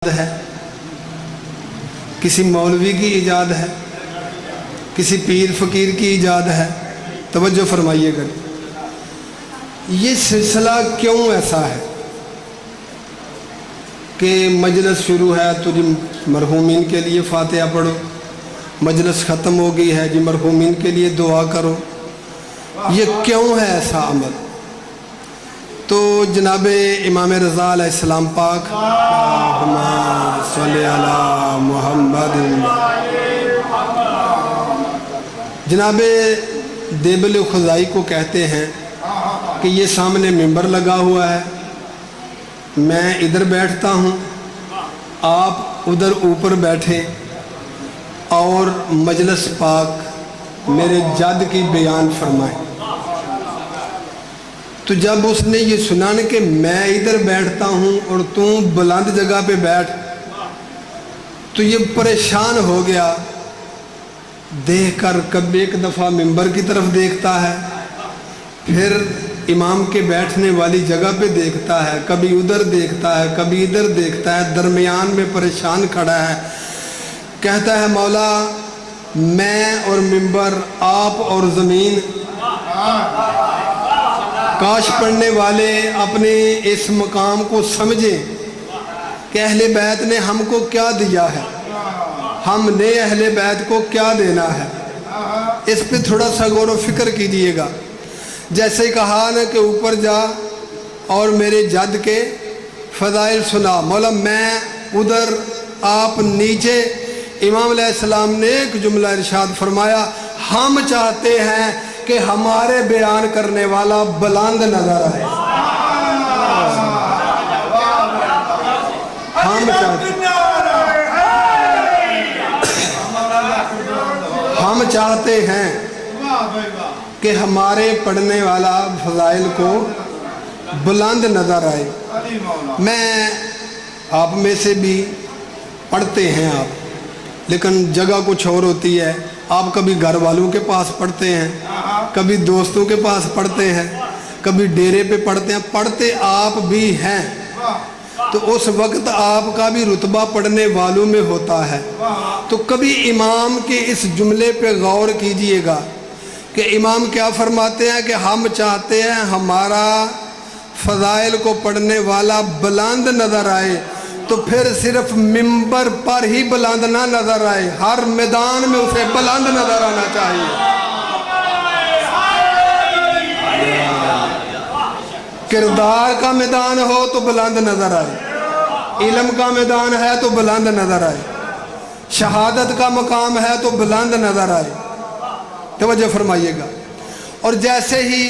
ہے، کسی مولوی کی ایجاد ہے، کسی پیر فقیر کی ایجاد ہے۔ توجہ فرمائیے گا، یہ سلسلہ کیوں ایسا ہے کہ مجلس شروع ہے تو جی مرحومین کے لیے فاتحہ پڑھو، مجلس ختم ہو گئی ہے جی مرحومین کے لیے دعا کرو، یہ کیوں ہے ایسا عمل؟ تو جناب امام رضا علیہ السلام پاک اللہم صلی علی محمد، جناب دیبل خزائی کو کہتے ہیں کہ یہ سامنے منبر لگا ہوا ہے، میں ادھر بیٹھتا ہوں، آپ ادھر اوپر بیٹھیں اور مجلس پاک میرے جد کی بیان فرمائیں۔ تو جب اس نے یہ سنا کہ میں ادھر بیٹھتا ہوں اور تم بلند جگہ پہ بیٹھ، تو یہ پریشان ہو گیا، دیکھ کر کبھی ایک دفعہ منبر کی طرف دیکھتا ہے، پھر امام کے بیٹھنے والی جگہ پہ دیکھتا ہے، کبھی ادھر دیکھتا ہے، کبھی ادھر دیکھتا ہے، درمیان میں پریشان کھڑا ہے، کہتا ہے مولا میں اور منبر، آپ اور زمین، کاش پڑھنے والے اپنے اس مقام کو سمجھیں کہ اہل بیت نے ہم کو کیا دیا ہے، ہم نے اہل بیت کو کیا دینا ہے، اس پہ تھوڑا سا غور و فکر کیجئے گا۔ جیسے ہی کہا نا کہ اوپر جا اور میرے جد کے فضائل سنا، مولا میں ادھر آپ نیچے، امام علیہ السلام نے ایک جملہ ارشاد فرمایا، ہم چاہتے ہیں کہ ہمارے بیان کرنے والا بلند نظر آئے، ہم چاہتے ہیں کہ ہمارے پڑھنے والا فضائل کو بلند نظر آئے۔ میں آپ میں سے بھی پڑھتے ہیں آپ، لیکن جگہ کچھ اور ہوتی ہے، آپ کبھی گھر والوں کے پاس پڑھتے ہیں، کبھی دوستوں کے پاس پڑھتے ہیں، کبھی ڈیرے پہ پڑھتے ہیں، پڑھتے آپ بھی ہیں، تو اس وقت آپ کا بھی رتبہ پڑھنے والوں میں ہوتا ہے۔ تو کبھی امام کے اس جملے پہ غور کیجئے گا کہ امام کیا فرماتے ہیں کہ ہم چاہتے ہیں ہمارا فضائل کو پڑھنے والا بلند نظر آئے، تو پھر صرف منبر پر ہی بلند نہ نظر آئے، ہر میدان میں اسے بلند نظر آنا چاہیے۔ کردار کا میدان ہو تو بلند نظر آئے، علم کا میدان ہے تو بلند نظر آئے، شہادت کا مقام ہے تو بلند نظر آئے۔ توجہ فرمائیے گا۔ اور جیسے ہی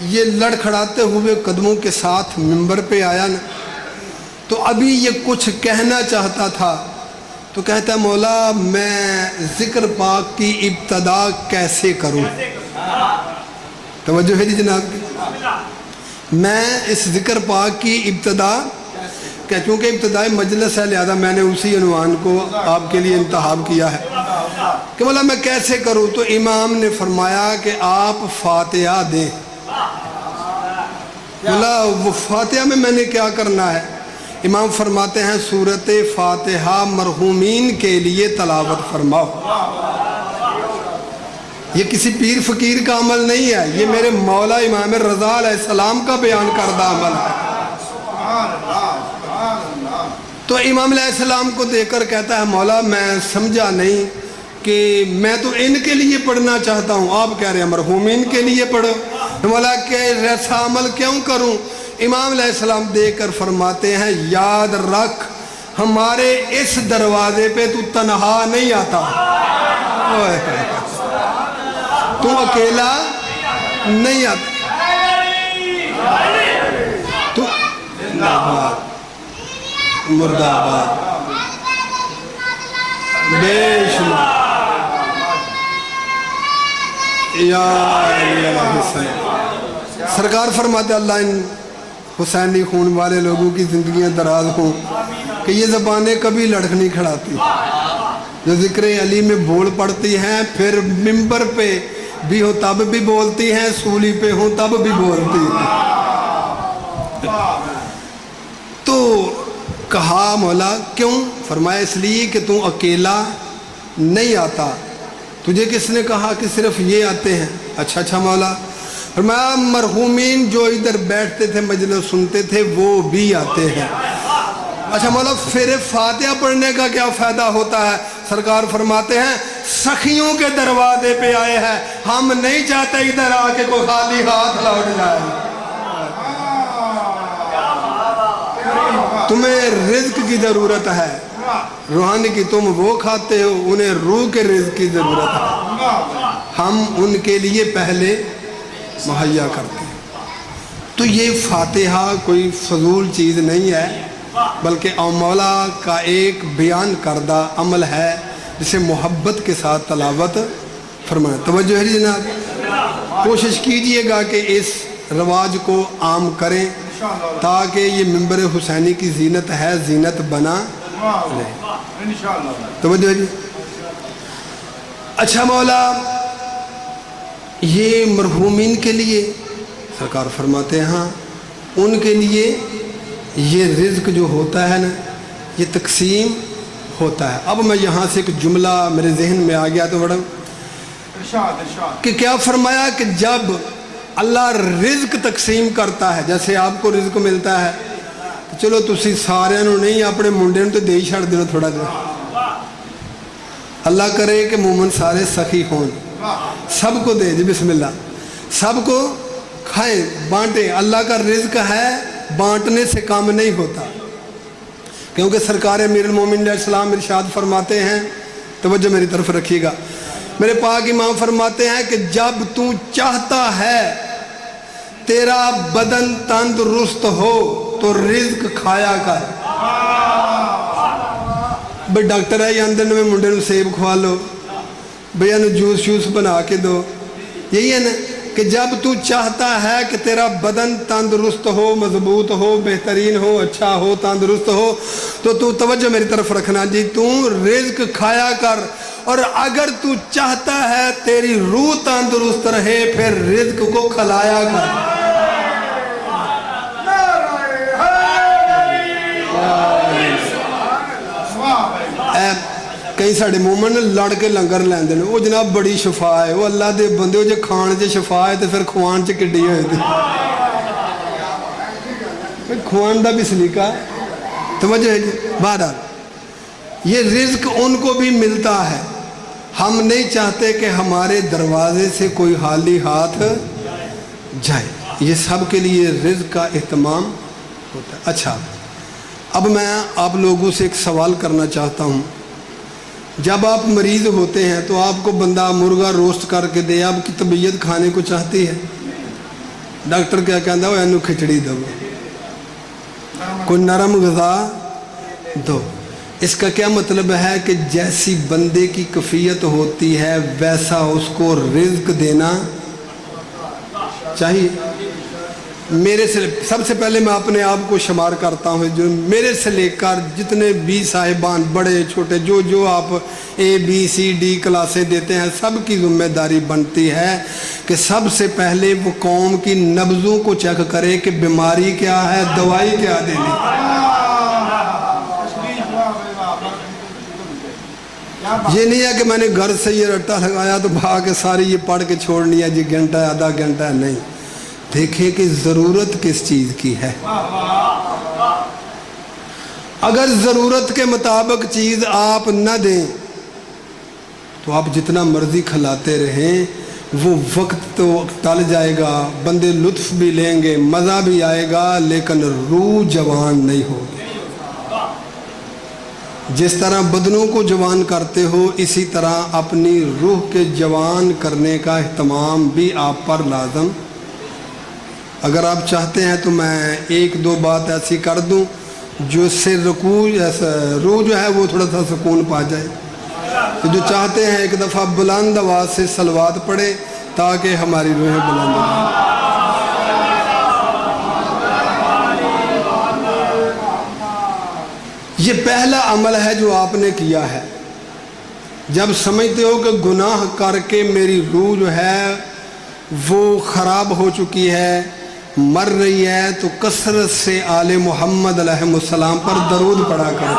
یہ لڑکھڑاتے ہوئے قدموں کے ساتھ منبر پہ آیا نا، تو ابھی یہ کچھ کہنا چاہتا تھا، تو کہتا ہے مولا میں ذکر پاک کی ابتدا کیسے کروں؟ توجہ ہے جی جناب، میں اس ذکر پاک کی ابتدا، کہ چونکہ ابتدائی مجلس ہے لہذا میں نے اسی عنوان کو آپ کے لیے انتخاب کیا ہے کہ مولا میں کیسے کروں؟ تو امام نے فرمایا کہ آپ فاتحہ دیں۔ مولا وہ فاتحہ میں نے کیا کرنا ہے؟ امام فرماتے ہیں سورۃ فاتحہ مرحومین کے لیے تلاوت فرماؤ۔ یہ کسی پیر فقیر کا عمل نہیں ہے، یہ میرے مولا امام رضا علیہ السلام کا بیان کردہ عمل ہے۔ تو امام علیہ السلام کو دیکھ کر کہتا ہے مولا میں سمجھا نہیں کہ میں تو ان کے لیے پڑھنا چاہتا ہوں، آپ کہہ رہے ہیں مرحومین کے لیے پڑھو، مولا کہ ایسا عمل کیوں کروں؟ امام علیہ السلام دیکھ کر فرماتے ہیں یاد رکھ ہمارے اس دروازے پہ تو تنہا نہیں آتا، تو اکیلا نہیں آتا، تو مردہ آباد بے شمار یا اللہ حسین۔ سرکار فرماتے اللہ ان حسینی خون والے لوگوں کی زندگیاں دراز ہوں کہ یہ زبانیں کبھی لڑکھ نہیں کھڑاتی، جو ذکر علی میں بول پڑتی ہیں، پھر منبر پہ بھی ہو تب بھی بولتی ہیں، سولی پہ ہوں تب بھی بولتی ہیں۔ تو کہا مولا کیوں؟ فرمایا اس لیے کہ تم اکیلا نہیں آتا، تجھے کس نے کہا کہ صرف یہ آتے ہیں؟ اچھا مولا۔ فرمایا مرحومین جو ادھر بیٹھتے تھے مجلس سنتے تھے وہ بھی آتے ہیں۔ اچھا مولا پھر فاتحہ پڑھنے کا کیا فائدہ ہوتا ہے؟ سرکار فرماتے ہیں سخیوں کے دروازے پہ آئے ہیں، ہم نہیں چاہتے ادھر آ کے کوئی خالی ہاتھ لوٹ جائے۔ تمہیں رزق کی ضرورت ہے، روحانی کی تم وہ کھاتے ہو، انہیں روح کے رزق کی ضرورت ہے، ہم ان کے لیے پہلے مہیا کرتے ہیں۔ تو یہ فاتحہ کوئی فضول چیز نہیں ہے، بلکہ مولا کا ایک بیان کردہ عمل ہے جسے محبت کے ساتھ تلاوت فرمائیں۔ توجہ ہے جناب، کوشش کیجئے گا کہ اس رواج کو عام کریں تاکہ یہ ممبر حسینی کی زینت ہے، زینت بنا رہے۔ توجہ ہے جی۔ اچھا مولا یہ مرحومین کے لیے سرکار فرماتے ہیں ہاں ان کے لیے یہ رزق جو ہوتا ہے نا یہ تقسیم ہوتا ہے۔ اب میں یہاں سے ایک جملہ میرے ذہن میں آ گیا تو بڑا کہ کیا فرمایا کہ جب اللہ رزق تقسیم کرتا ہے، جیسے آپ کو رزق ملتا ہے تو چلو تسی سارے نو نہیں اپنے منڈے نو تو دے ہی چھڑ دینا تھوڑا جا، اللہ کرے کہ مومن سارے سخی ہوں، سب کو دے جی بسم اللہ، سب کو کھائیں بانٹیں۔ اللہ کا رزق ہے، بانٹنے سے کام نہیں ہوتا، کیونکہ سرکار امیر المومنین علیہ السلام ارشاد فرماتے ہیں، توجہ میری طرف رکھیے گا، میرے پاک امام فرماتے ہیں کہ جب تو چاہتا ہے تیرا بدن تندرست ہو تو رزق کھایا کر۔ بھئی ڈاکٹر ہے یا اندر میں منڈے نو سیب کھوا لو، بھئی انو جوس بنا کے دو، یہی ہے نا کہ جب تو چاہتا ہے کہ تیرا بدن تندرست ہو، مضبوط ہو، بہترین ہو، اچھا ہو، تندرست ہو تو توجہ میری طرف رکھنا جی، تو رزق کھایا کر، اور اگر تو چاہتا ہے تیری روح تندرست رہے پھر رزق کو کھلایا کر۔ کئی ساڑھے مومن لڑ کے لنگر لین دینے، وہ جناب بڑی شفا ہے، وہ اللہ دے بندے ہو جے کھان چے شفا ہے تو پھر کھوان چے کڈی ہوئے تھی، کھوان دا بھی سلیقہ توجہ ہے جی۔ بہرحال یہ رزق ان کو بھی ملتا ہے، ہم نہیں چاہتے کہ ہمارے دروازے سے کوئی خالی ہاتھ جائے، یہ سب کے لیے رزق کا اہتمام ہوتا ہے۔ اچھا اب میں آپ لوگوں سے ایک سوال کرنا چاہتا ہوں، جب آپ مریض ہوتے ہیں تو آپ کو بندہ مرغا روسٹ کر کے دے، آپ کی طبیعت کھانے کو چاہتی ہے، ڈاکٹر کیا کہتا ہے انو کھچڑی دو، کوئی نرم غذا دو۔ اس کا کیا مطلب ہے کہ جیسی بندے کی کیفیت ہوتی ہے ویسا اس کو رزق دینا چاہیے۔ میرے سے سب سے پہلے میں اپنے آپ کو شمار کرتا ہوں، جو میرے سے لے کر جتنے بھی صاحبان بڑے چھوٹے جو آپ ABCD کلاسیں دیتے ہیں، سب کی ذمہ داری بنتی ہے کہ سب سے پہلے وہ قوم کی نبضوں کو چیک کرے کہ بیماری کیا ہے، دوائی کیا دینی۔ یہ نہیں ہے کہ میں نے گھر سے یہ رٹا لگایا تو بھاگ کے ساری یہ پڑھ کے چھوڑنی ہے جی، گھنٹہ آدھا گھنٹہ، نہیں، دیکھیں کہ ضرورت کس چیز کی ہے۔ اگر ضرورت کے مطابق چیز آپ نہ دیں تو آپ جتنا مرضی کھلاتے رہیں، وہ وقت تو ٹل جائے گا، بندے لطف بھی لیں گے، مزہ بھی آئے گا، لیکن روح جوان نہیں ہوگی۔ جس طرح بدنوں کو جوان کرتے ہو اسی طرح اپنی روح کے جوان کرنے کا اہتمام بھی آپ پر لازم۔ اگر آپ چاہتے ہیں تو میں ایک دو بات ایسی کر دوں جو سے روح جو ہے وہ تھوڑا سا سکون پا جائے، تو جو چاہتے ہیں ایک دفعہ بلند آواز سے صلوات پڑھے تاکہ ہماری روحیں بلند ہو جائیں۔ یہ پہلا عمل ہے جو آپ نے کیا ہے، جب سمجھتے ہو کہ گناہ کر کے میری روح جو ہے وہ خراب ہو چکی ہے، مر رہی ہے تو کثرت سے آل محمد علیہ السلام پر درود پڑھا کرو.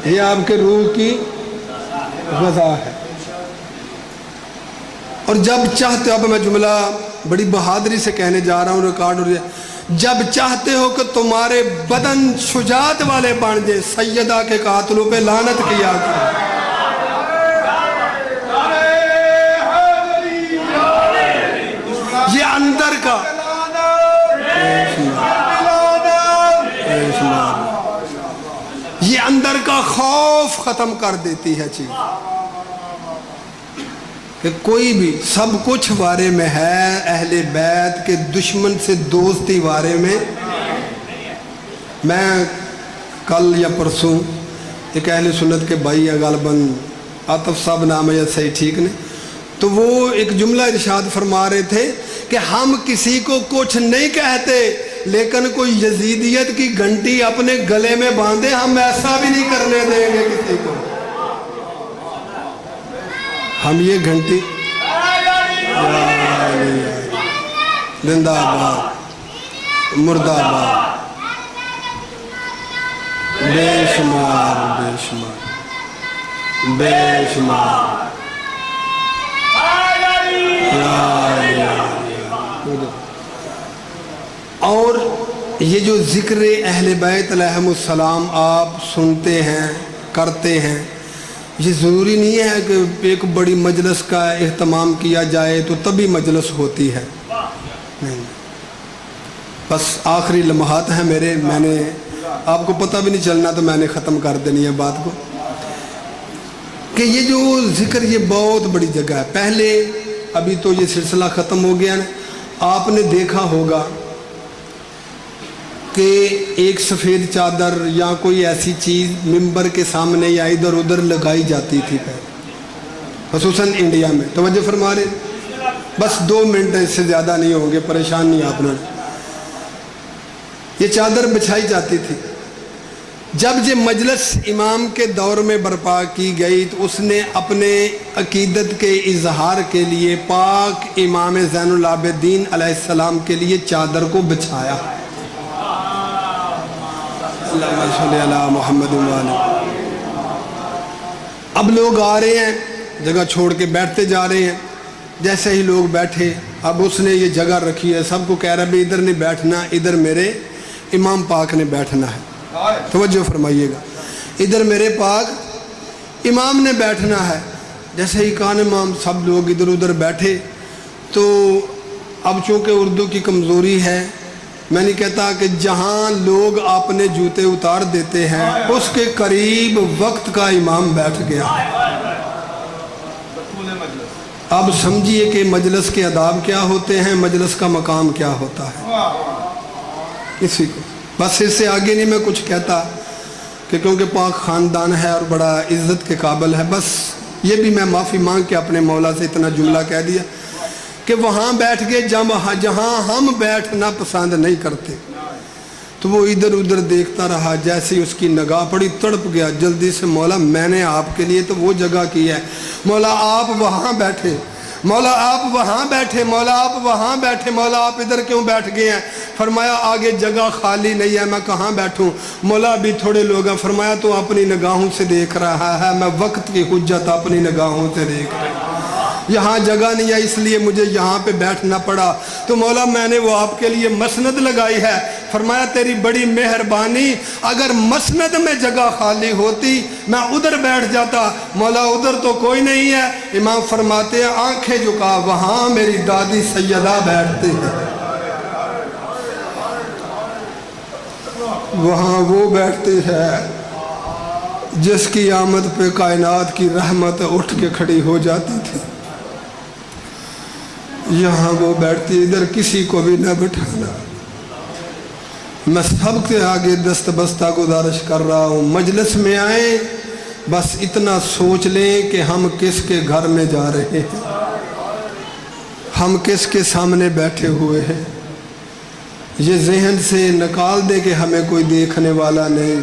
یہ آپ کے روح کی غذا ہے. اور جب چاہتے ہو، اب میں جملہ بڑی بہادری سے کہنے جا رہا ہوں، ریکارڈ ہو رہی ہے، جب چاہتے ہو کہ تمہارے بدن شجاعت والے بن جائے، سیدہ کے قاتلوں پہ لعنت کیا کرو. یہ اندر کا یہ اندر کا خوف ختم کر دیتی ہے چیز کہ کوئی بھی سب کچھ بارے میں ہے، اہل بیت کے دشمن سے دوستی بارے میں. میں کل یا پرسوں ایک اہل سنت کے بھائی ہے، غالباً عاطف صاحب نام ہے یا صحیح ٹھیک نہیں، تو وہ ایک جملہ ارشاد فرما رہے تھے کہ ہم کسی کو کچھ نہیں کہتے، لیکن کوئی یزیدیت کی گھنٹی اپنے گلے میں باندھے ہم ایسا بھی نہیں کرنے دیں گے کسی کو. ہم یہ گھنٹی زندہ آباد مردہ آباد بے شمار بے شمار بے شمار. اور یہ جو ذکر اہل بیت علیہم السلام آپ سنتے ہیں کرتے ہیں، یہ ضروری نہیں ہے کہ ایک بڑی مجلس کا اہتمام کیا جائے تو تبھی مجلس ہوتی ہے. نہیں، بس آخری لمحات ہیں میرے، میں نے آپ کو پتہ بھی نہیں چلنا تو میں نے ختم کر دینی ہے بات کو، کہ یہ جو ذکر یہ بہت بڑی جگہ ہے. پہلے ابھی تو یہ سلسلہ ختم ہو گیا نا، آپ نے دیکھا ہوگا کہ ایک سفید چادر یا کوئی ایسی چیز ممبر کے سامنے یا ادھر ادھر لگائی جاتی تھی پہلے، خصوصاً انڈیا میں. توجہ فرما رہے، بس 2 منٹ اس سے زیادہ نہیں ہوں گے، پریشان نہیں آپ نے. یہ چادر بچھائی جاتی تھی. جب یہ مجلس امام کے دور میں برپا کی گئی تو اس نے اپنے عقیدت کے اظہار کے لیے پاک امام زین العابدین علیہ السلام کے لیے چادر کو بچھایا. اللہم صلی علی محمد وآلہ. اب لوگ آ رہے ہیں، جگہ چھوڑ کے بیٹھتے جا رہے ہیں. جیسے ہی لوگ بیٹھے، اب اس نے یہ جگہ رکھی ہے، سب کو کہہ رہا ہے بھی ادھر نہیں بیٹھنا، ادھر میرے امام پاک نے بیٹھنا ہے. توجہ فرمائیے گا، ادھر میرے پاک امام نے بیٹھنا ہے. جیسے ہی کان امام سب لوگ ادھر ادھر بیٹھے، تو اب چونکہ اردو کی کمزوری ہے، میں نہیں کہتا کہ جہاں لوگ اپنے جوتے اتار دیتے ہیں اس کے قریب وقت کا امام بیٹھ گیا. اب سمجھیے کہ مجلس کے آداب کیا ہوتے ہیں، مجلس کا مقام کیا ہوتا ہے. اسی کو بس اس سے آگے نہیں میں کچھ کہتا، کہ کیونکہ پاک خاندان ہے اور بڑا عزت کے قابل ہے. بس یہ بھی میں معافی مانگ کے اپنے مولا سے اتنا جملہ کہہ دیا کہ وہاں بیٹھ کے جہاں ہم بیٹھنا پسند نہیں کرتے. تو وہ ادھر ادھر دیکھتا رہا. جیسے ہی اس کی نگاہ پڑی تڑپ گیا، جلدی سے مولا میں نے آپ کے لیے تو وہ جگہ کی ہے، مولا آپ وہاں بیٹھے، مولا آپ وہاں بیٹھے، مولا آپ وہاں بیٹھے، مولا آپ ادھر کیوں بیٹھ گئے ہیں؟ فرمایا آگے جگہ خالی نہیں ہے، میں کہاں بیٹھوں؟ مولا بھی تھوڑے لوگ ہیں. فرمایا تو اپنی نگاہوں سے دیکھ رہا ہے، میں وقت کی حجت اپنی نگاہوں سے دیکھ رہا ہوں. یہاں جگہ نہیں ہے اس لیے مجھے یہاں پہ بیٹھنا پڑا. تو مولا میں نے وہ آپ کے لیے مسند لگائی ہے. فرمایا تیری بڑی مہربانی، اگر مسند میں جگہ خالی ہوتی میں ادھر بیٹھ جاتا. مولا ادھر تو کوئی نہیں ہے. امام فرماتے ہیں آنکھیں جھکا، وہاں میری دادی سیدہ بیٹھتے ہیں، وہاں وہ بیٹھتے ہیں جس کی آمد پہ کائنات کی رحمت اٹھ کے کھڑی ہو جاتی تھی. یہاں وہ بیٹھتی، ادھر کسی کو بھی نہ بٹھانا. میں سب کے آگے دست بستہ گزارش کر رہا ہوں، مجلس میں آئیں بس اتنا سوچ لیں کہ ہم کس کے گھر میں جا رہے ہیں، ہم کس کے سامنے بیٹھے ہوئے ہیں. یہ ذہن سے نکال دے کہ ہمیں کوئی دیکھنے والا نہیں.